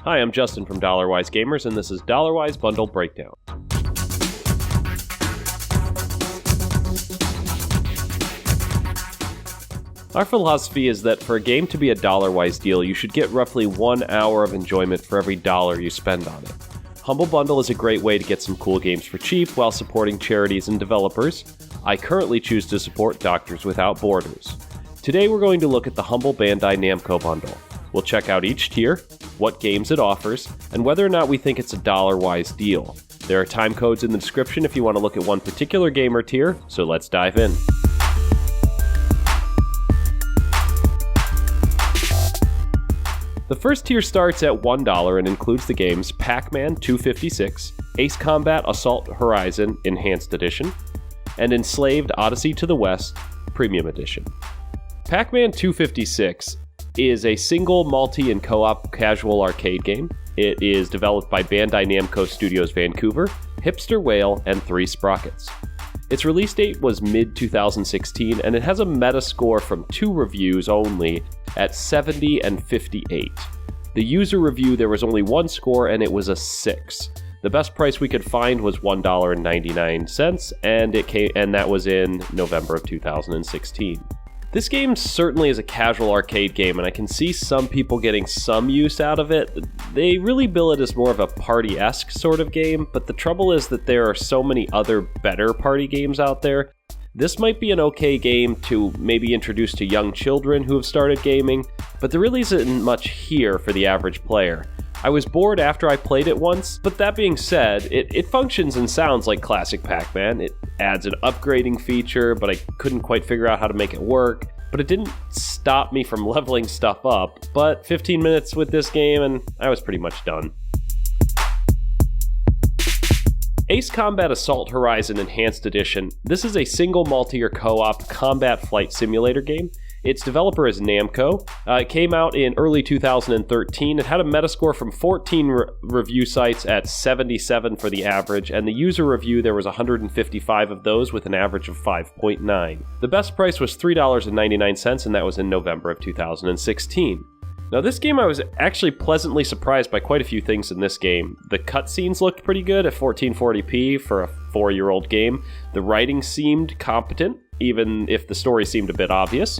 Hi, I'm Justin from Dollarwise Gamers, and this is Dollarwise Bundle Breakdown. Our philosophy is that for a game to be a Dollarwise deal, you should get roughly 1 hour of enjoyment for every dollar you spend on it. Humble Bundle is a great way to get some cool games for cheap while supporting charities and developers. I currently choose to support Doctors Without Borders. Today we're going to look at the Humble Bandai Namco Bundle. We'll check out each tier, what games it offers, and whether or not we think it's a Dollarwise deal. There are time codes in the description if you want to look at one particular game or tier, so let's dive in. The first tier starts at $1 and includes the games Pac-Man 256, Ace Combat Assault Horizon Enhanced Edition, and Enslaved Odyssey to the West Premium Edition. Pac-Man 256 is a single, multi, and co-op casual arcade game. It is developed by Bandai Namco Studios Vancouver, Hipster Whale, and 3 Sprockets. Its release date was mid-2016, and it has a Metascore from 2 reviews only at 70 and 58. The user review, there was only 1 score, and it was a 6. The best price we could find was $1.99, and that was in November of 2016. This game certainly is a casual arcade game, and I can see some people getting some use out of it. They really bill it as more of a party-esque sort of game, but the trouble is that there are so many other better party games out there. This might be an okay game to maybe introduce to young children who have started gaming, but there really isn't much here for the average player. I was bored after I played it once, but that being said, it functions and sounds like classic Pac-Man. It adds an upgrading feature, but I couldn't quite figure out how to make it work. But it didn't stop me from leveling stuff up, but 15 minutes with this game and I was pretty much done. Ace Combat Assault Horizon Enhanced Edition. This is a single multi or co-op combat flight simulator game. Its developer is Namco. It came out in early 2013. It had a Metascore from 14 review sites at 77 for the average, and the user review, there was 155 of those with an average of 5.9. The best price was $3.99, and that was in November of 2016. Now this game, I was actually pleasantly surprised by quite a few things in this game. The cutscenes looked pretty good at 1440p for a 4-year-old game. The writing seemed competent, even if the story seemed a bit obvious.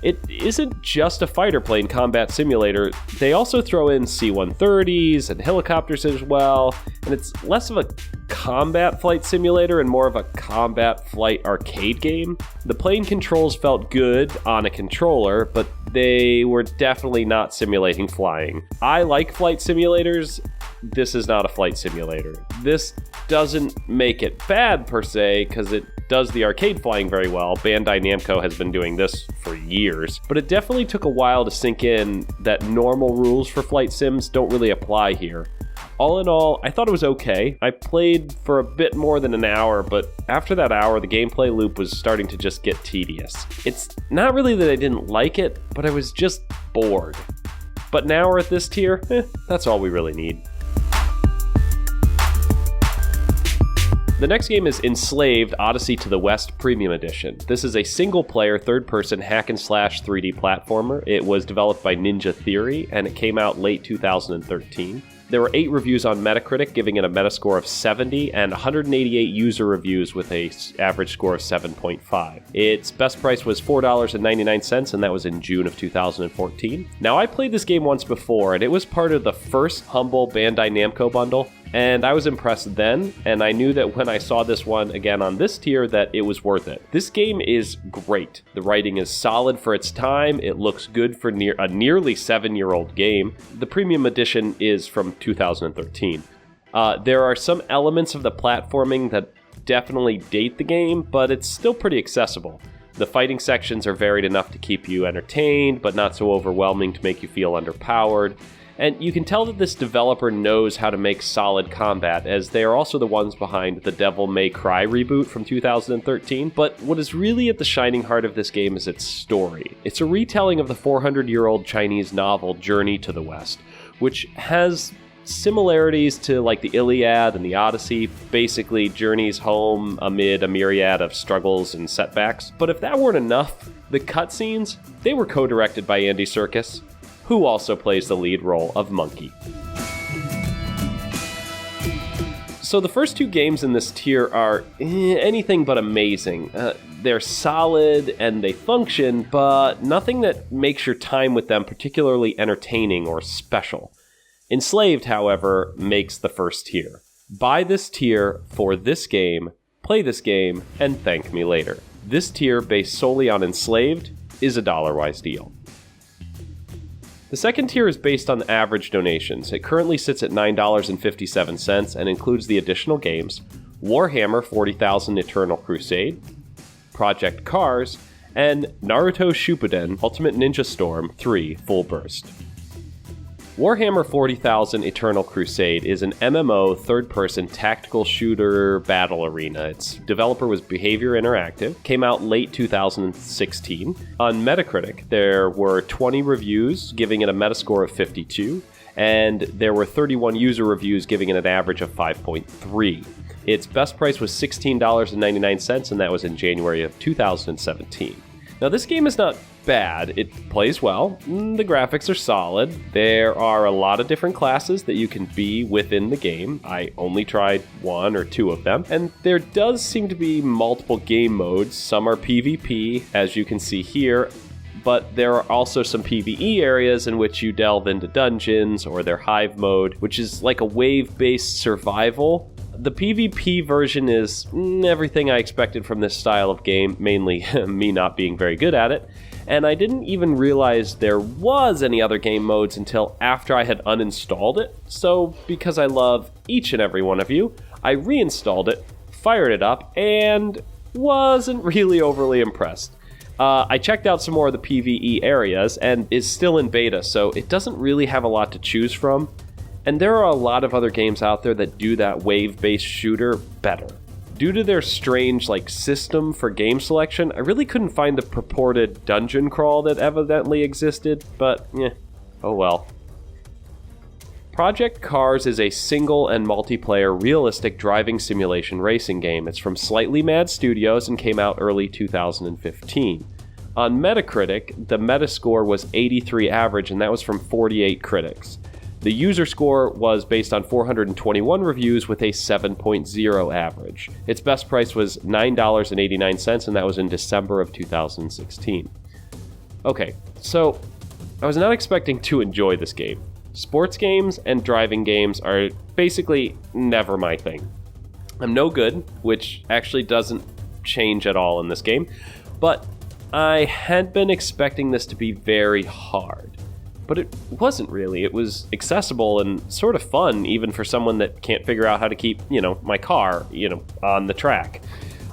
It isn't just a fighter plane combat simulator. They also throw in C-130s and helicopters as well, and it's less of a combat flight simulator and more of a combat flight arcade game. The plane controls felt good on a controller, but they were definitely not simulating flying. I like flight simulators. This is not a flight simulator. This doesn't make it bad per se, because it does the arcade flying very well. Bandai Namco has been doing this for years, but it definitely took a while to sink in that normal rules for flight sims don't really apply here. All in all, I thought it was okay. I played for a bit more than an hour, but after that hour, the gameplay loop was starting to just get tedious. It's not really that I didn't like it, but I was just bored. But now we're at this tier, that's all we really need. The next game is Enslaved Odyssey to the West Premium Edition. This is a single-player, third-person hack-and-slash 3D platformer. It was developed by Ninja Theory, and it came out late 2013. There were 8 reviews on Metacritic, giving it a Metascore of 70, and 188 user reviews with an average score of 7.5. Its best price was $4.99, and that was in June of 2014. Now, I played this game once before, and it was part of the first Humble Bandai Namco Bundle, and I was impressed then, and I knew that when I saw this one again on this tier that it was worth it. This game is great. The writing is solid for its time. It looks good for a nearly 7-year-old game. The premium edition is from 2013. There are some elements of the platforming that definitely date the game, but it's still pretty accessible. The fighting sections are varied enough to keep you entertained, but not so overwhelming to make you feel underpowered. And you can tell that this developer knows how to make solid combat, as they are also the ones behind the Devil May Cry reboot from 2013. But what is really at the shining heart of this game is its story. It's a retelling of the 400-year-old Chinese novel Journey to the West, which has similarities to like the Iliad and the Odyssey, basically journeys home amid a myriad of struggles and setbacks. But if that weren't enough, the cutscenes, they were co-directed by Andy Serkis, who also plays the lead role of Monkey. So the first two games in this tier are anything but amazing. They're solid and they function, but nothing that makes your time with them particularly entertaining or special. Enslaved, however, makes the first tier. Buy this tier for this game, play this game, and thank me later. This tier, based solely on Enslaved, is a Dollarwise deal. The second tier is based on average donations. It currently sits at $9.57 and includes the additional games Warhammer 40,000 Eternal Crusade, Project Cars, and Naruto Shippuden Ultimate Ninja Storm 3 Full Burst. Warhammer 40,000 Eternal Crusade is an MMO third-person tactical shooter battle arena. Its developer was Behavior Interactive, came out late 2016. On Metacritic, there were 20 reviews, giving it a Metascore of 52, and there were 31 user reviews, giving it an average of 5.3. Its best price was $16.99, and that was in January of 2017. Now, this game is not bad. It plays well. The graphics are solid. There are a lot of different classes that you can be within the game. I only tried 1 or 2 of them. And there does seem to be multiple game modes. Some are PvP, as you can see here, but there are also some PvE areas in which you delve into dungeons or their hive mode, which is like a wave-based survival. The PvP version is everything I expected from this style of game, mainly me not being very good at it. And I didn't even realize there was any other game modes until after I had uninstalled it. So, because I love each and every one of you, I reinstalled it, fired it up, and wasn't really overly impressed. I checked out some more of the PvE areas, and is still in beta, so it doesn't really have a lot to choose from. And there are a lot of other games out there that do that wave-based shooter better. Due to their strange system for game selection, I really couldn't find the purported dungeon crawl that evidently existed, but oh well. Project Cars is a single and multiplayer realistic driving simulation racing game. It's from Slightly Mad Studios and came out early 2015. On Metacritic, the Metascore was 83 average, and that was from 48 critics. The user score was based on 421 reviews with a 7.0 average. Its best price was $9.89, and that was in December of 2016. Okay, so I was not expecting to enjoy this game. Sports games and driving games are basically never my thing. I'm no good, which actually doesn't change at all in this game, but I had been expecting this to be very hard. But it wasn't really. It was accessible and sort of fun, even for someone that can't figure out how to keep, my car, on the track.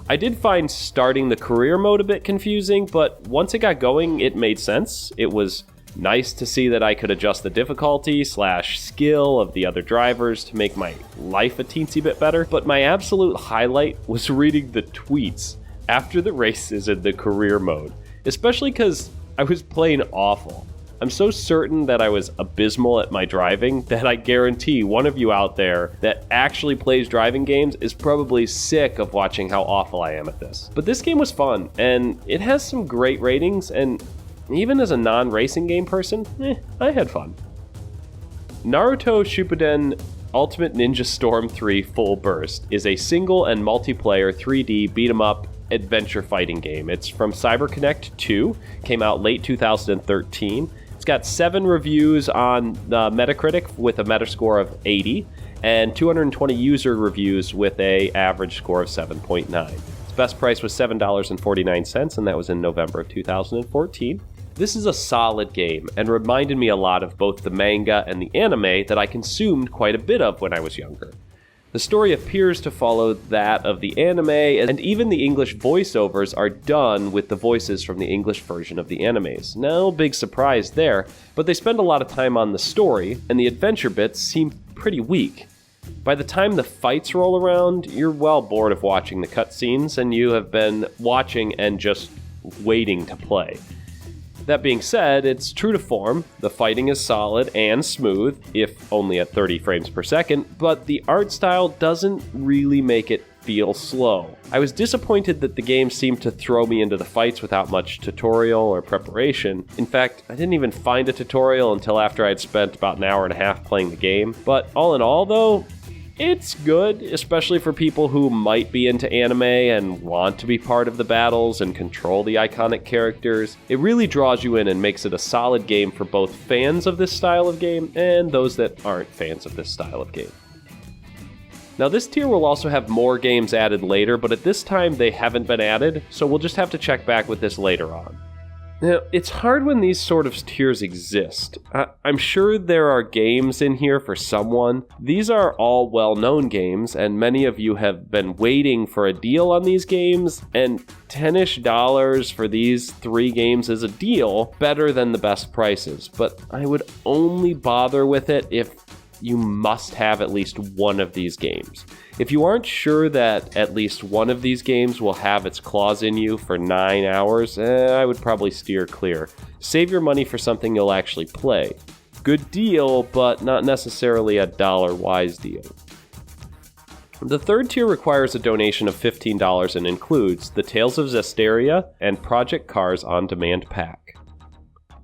I did find starting the career mode a bit confusing, but once it got going, it made sense. It was nice to see that I could adjust the difficulty / skill of the other drivers to make my life a teensy bit better. But my absolute highlight was reading the tweets after the races in the career mode, especially because I was playing awful. I'm so certain that I was abysmal at my driving that I guarantee one of you out there that actually plays driving games is probably sick of watching how awful I am at this. But this game was fun, and it has some great ratings, and even as a non-racing game person, I had fun. Naruto Shippuden Ultimate Ninja Storm 3 Full Burst is a single and multiplayer 3D beat-em-up adventure fighting game. It's from CyberConnect 2, came out late 2013. It's got 7 reviews on Metacritic with a Metascore of 80, and 220 user reviews with an average score of 7.9. Its best price was $7.49, and that was in November of 2014. This is a solid game, and reminded me a lot of both the manga and the anime that I consumed quite a bit of when I was younger. The story appears to follow that of the anime, and even the English voiceovers are done with the voices from the English version of the animes. No big surprise there, but they spend a lot of time on the story, and the adventure bits seem pretty weak. By the time the fights roll around, you're well bored of watching the cutscenes, and you have been watching and just waiting to play. That being said, it's true to form. The fighting is solid and smooth, if only at 30 frames per second, but the art style doesn't really make it feel slow. I was disappointed that the game seemed to throw me into the fights without much tutorial or preparation. In fact, I didn't even find a tutorial until after I'd spent about an hour and a half playing the game. But all in all though, It's good, especially for people who might be into anime and want to be part of the battles and control the iconic characters. It really draws you in and makes it a solid game for both fans of this style of game and those that aren't fans of this style of game. Now this tier will also have more games added later, but at this time they haven't been added, so we'll just have to check back with this later on. Now, it's hard when these sort of tiers exist. I'm sure there are games in here for someone. These are all well-known games, and many of you have been waiting for a deal on these games, and $10-ish for these 3 games is a deal, better than the best prices. But I would only bother with it if you must have at least one of these games. If you aren't sure that at least one of these games will have its claws in you for 9 hours, I would probably steer clear. Save your money for something you'll actually play. Good deal, but not necessarily a Dollarwise deal. The third tier requires a donation of $15 and includes the Tales of Zestiria and Project Cars On Demand pack.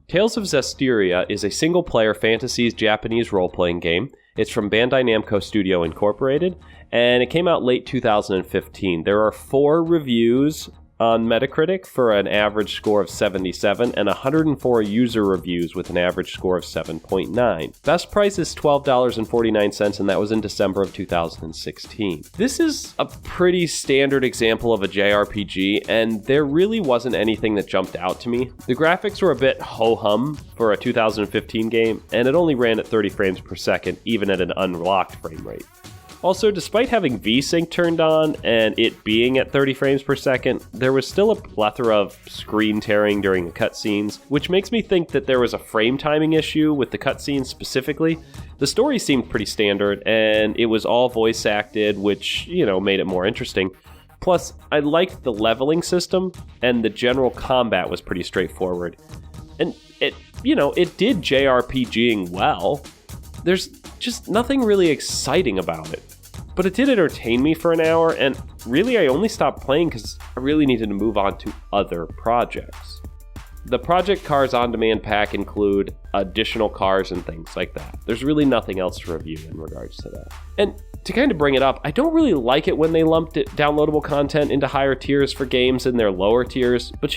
Tales of Zestiria is a single-player fantasy Japanese role-playing game. It's from Bandai Namco Studio Incorporated, and it came out late 2015. There are 4 reviews on Metacritic for an average score of 77, and 104 user reviews with an average score of 7.9. Best price is $12.49, and that was in December of 2016. This is a pretty standard example of a JRPG, and there really wasn't anything that jumped out to me. The graphics were a bit ho-hum for a 2015 game, and it only ran at 30 frames per second, even at an unlocked frame rate. Also, despite having VSync turned on and it being at 30 frames per second, there was still a plethora of screen tearing during the cutscenes, which makes me think that there was a frame timing issue with the cutscenes specifically. The story seemed pretty standard, and it was all voice acted, which, made it more interesting. Plus, I liked the leveling system, and the general combat was pretty straightforward. And it did JRPGing well. There's just nothing really exciting about it. But it did entertain me for an hour, and really I only stopped playing because I really needed to move on to other projects. The Project Cars On Demand pack include additional cars and things like that. There's really nothing else to review in regards to that. And to kind of bring it up, I don't really like it when they lumped downloadable content into higher tiers for games in their lower tiers, but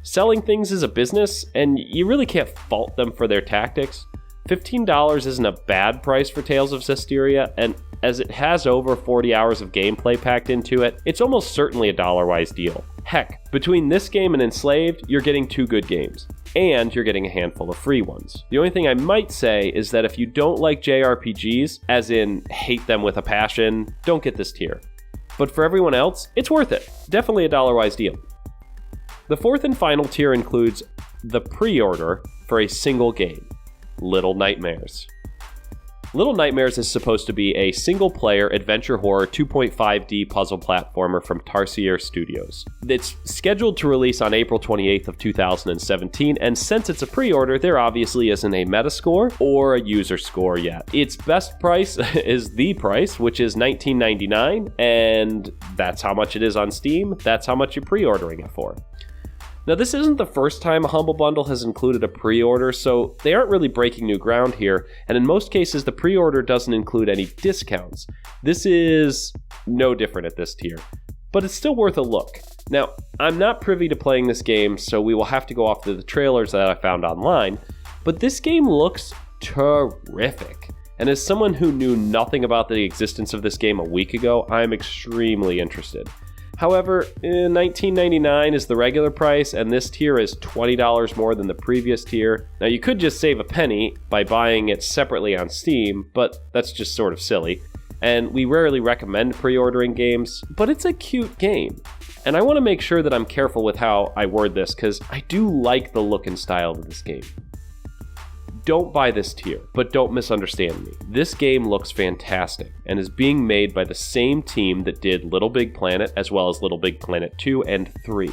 selling things is a business, and you really can't fault them for their tactics. $15 isn't a bad price for Tales of Zestiria, and as it has over 40 hours of gameplay packed into it, it's almost certainly a Dollarwise deal. Heck, between this game and Enslaved, you're getting 2 good games, and you're getting a handful of free ones. The only thing I might say is that if you don't like JRPGs, as in hate them with a passion, don't get this tier. But for everyone else, it's worth it. Definitely a Dollarwise deal. The fourth and final tier includes the pre-order for a single game, Little Nightmares. Little Nightmares is supposed to be a single-player adventure horror 2.5D puzzle platformer from Tarsier Studios. It's scheduled to release on April 28th of 2017, and since it's a pre-order, there obviously isn't a Metascore or a user score yet. Its best price is the price, which is $19.99, and that's how much it is on Steam. That's how much you're pre-ordering it for. Now, this isn't the first time a Humble Bundle has included a pre-order, so they aren't really breaking new ground here, and in most cases, the pre-order doesn't include any discounts. This is no different at this tier, but it's still worth a look. Now, I'm not privy to playing this game, so we will have to go off to the trailers that I found online, but this game looks terrific. And as someone who knew nothing about the existence of this game a week ago, I'm extremely interested. However, $19.99 is the regular price, and this tier is $20 more than the previous tier. Now, you could just save a penny by buying it separately on Steam, but that's just sort of silly. And we rarely recommend pre-ordering games, but it's a cute game. And I want to make sure that I'm careful with how I word this, because I do like the look and style of this game. Don't buy this tier, but don't misunderstand me. This game looks fantastic and is being made by the same team that did Little Big Planet as well as Little Big Planet 2 and 3.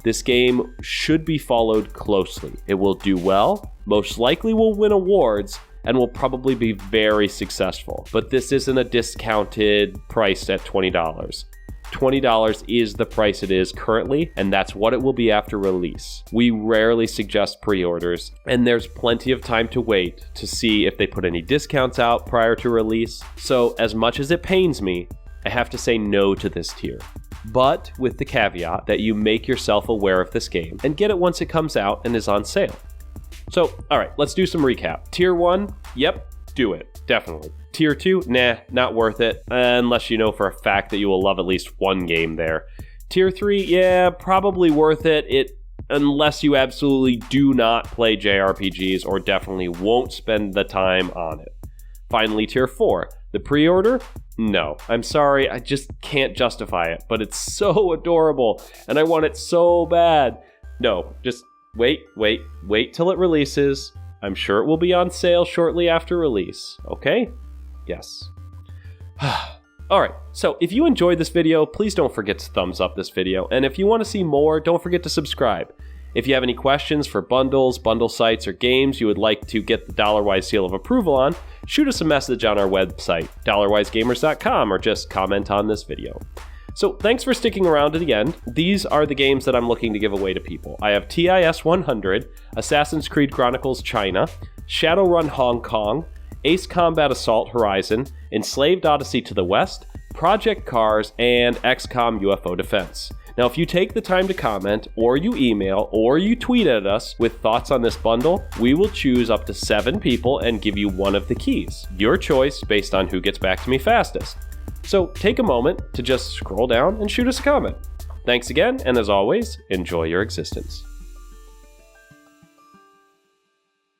This game should be followed closely. It will do well, most likely will win awards, and will probably be very successful. But this isn't a discounted price at $20. $20 is the price it is currently, and that's what it will be after release. We rarely suggest pre-orders, and there's plenty of time to wait to see if they put any discounts out prior to release. So as much as it pains me, I have to say no to this tier. But with the caveat that you make yourself aware of this game and get it once it comes out and is on sale. So, alright, let's do some recap. Tier 1, yep, do it, definitely. Tier 2, nah, not worth it, unless you know for a fact that you will love at least one game there. Tier 3, yeah, probably worth it, unless you absolutely do not play JRPGs or definitely won't spend the time on it. Finally, Tier 4, the pre-order? No, I'm sorry, I just can't justify it, but it's so adorable, and I want it so bad. No, just wait till it releases. I'm sure it will be on sale shortly after release, okay? Yes. Alright, so if you enjoyed this video, please don't forget to thumbs up this video, and if you want to see more, don't forget to subscribe. If you have any questions for bundles, bundle sites, or games you would like to get the Dollarwise seal of approval on, shoot us a message on our website, dollarwisegamers.com, or just comment on this video. So thanks for sticking around to the end. These are the games that I'm looking to give away to people. I have TIS 100, Assassin's Creed Chronicles China, Shadowrun Hong Kong, Ace Combat Assault Horizon, Enslaved Odyssey to the West, Project Cars, and XCOM UFO Defense. Now, if you take the time to comment, or you email, or you tweet at us with thoughts on this bundle, we will choose up to 7 people and give you one of the keys. Your choice based on who gets back to me fastest. So take a moment to just scroll down and shoot us a comment. Thanks again, and as always, enjoy your existence.